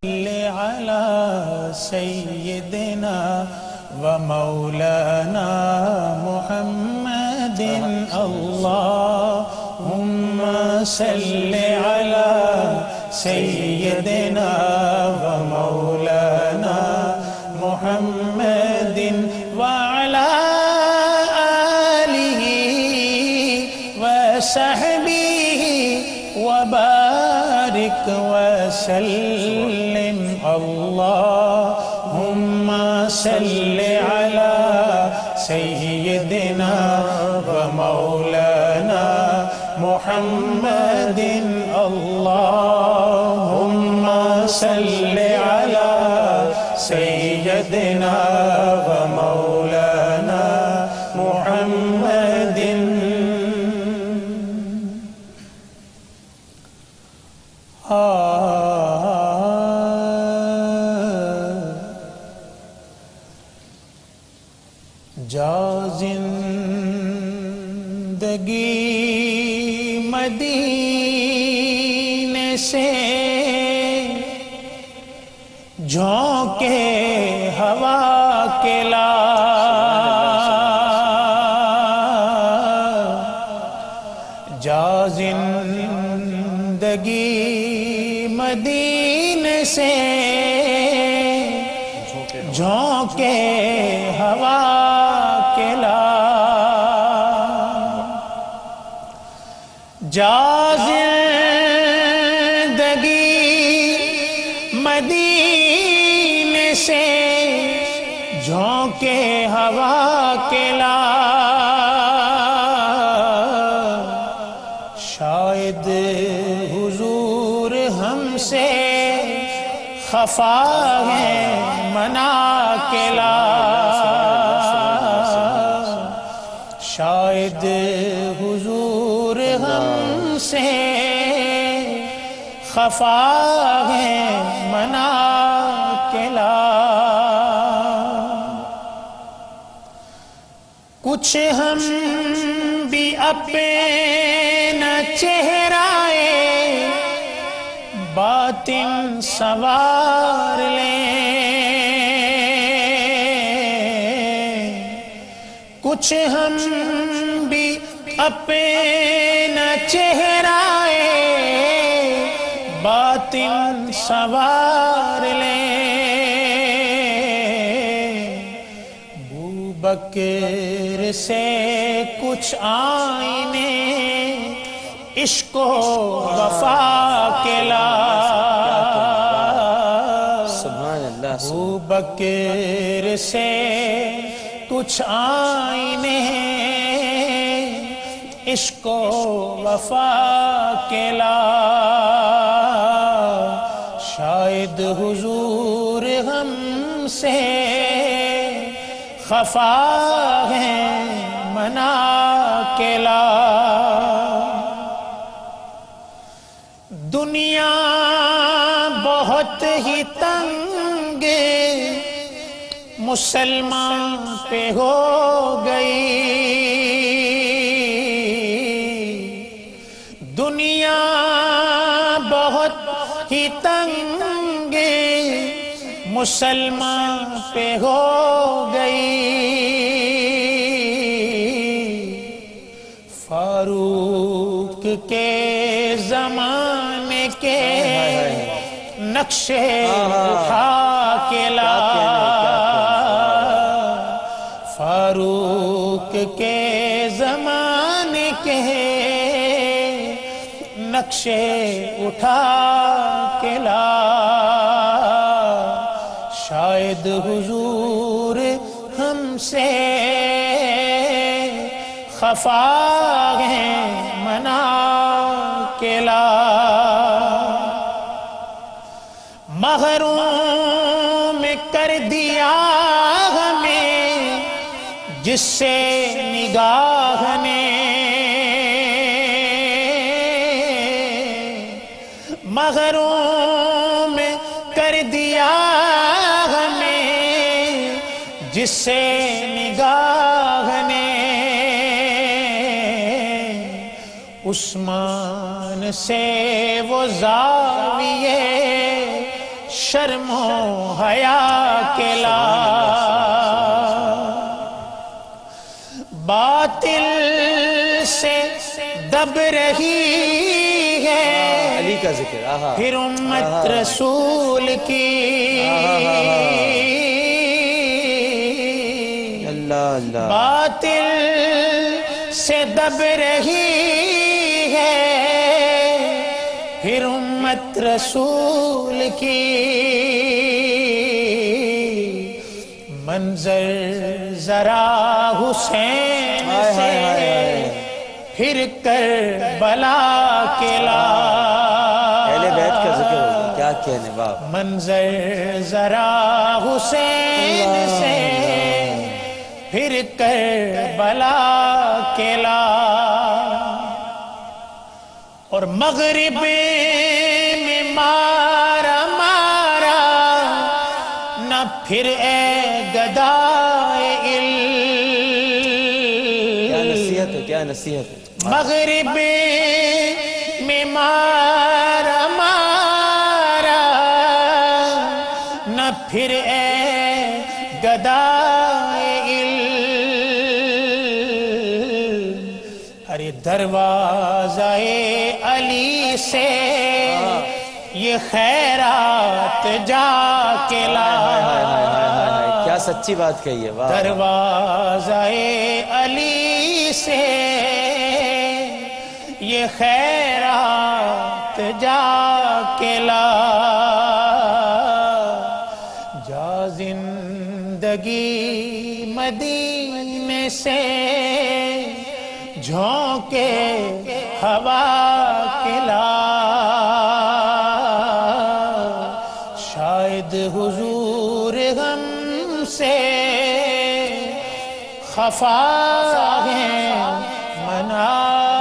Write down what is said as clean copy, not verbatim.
على سيدنا ومولانا محمد اللهم صل على سيدنا ومولانا محمد وعلى آله وصحبه وبارك وسلم اللهم صل على سيدنا ومولانا محمد اللهم صل على سيدنا ومولانا محمد جا زندگی مدینے سے جھونکے ہوا کے لا جا زندگی مدینے سے جھونکے ہوا کے لا جا زندگی مدینے سے جھونکے ہوا کے لا شاید حضور ہم سے خفا ہے منا کے لا شاید حضور ہم سے خفا ہے منا کے لا کچھ ہم بھی اپنا چہرائے باطن سنوار لیں کچھ ہم بھی اپنا چہرائے باطن سنوار لیں بکر سے کچھ آئینے عشق و وفا کے لا بکر سے کچھ آئینے عشق و وفا کے لا شاید حضور ہم سے خفا ہے منا کے لا دنیا بہت ہی تنگ مسلمان پہ ہو گئی دنیا بہت ہی تنگ مسلمان پہ ہو گئی فاروق کے زمانے کے نقشے اٹھا کے لا فاروق کے زمانے کے نقشے اٹھا کے لا شاید حضور ہم سے خفا ہیں منا کے لا محروم کر دیا ہمیں جس سے نگاہ نے محروم کر دیا ہمیں جس سے نگاہ نے عثمان سے وہ زاویے شرم و حیا کے لا باطل سے دب رہی ہے علی کا ذکر پھر امت رسول کی اللہ اللہ باطل سے دب رہی ہے پھر امت رسول کی منظر ذرا حسین سے پھر کربلا کے لا اہل بیت کا ذکر ہوگا کیا کہنے باپ منظر ذرا حسین سے پھر کربلا کے لا اور مغرب میں مارا مارا نہ پھر اے گدائے کیا نصیحت ہے کیا نصیحت ہے مغرب میں مارا مارا نہ پھر اے گدائے ارے دروازہ علی سے یہ خیرات جا کے لا کیا سچی بات کہی ہے واہ دروازہ علی سے یہ خیرات جا کے لا جا زندگی مدینے سے جھونکے ہوا کے لا شاید حضور غم سے خفا ہیں منا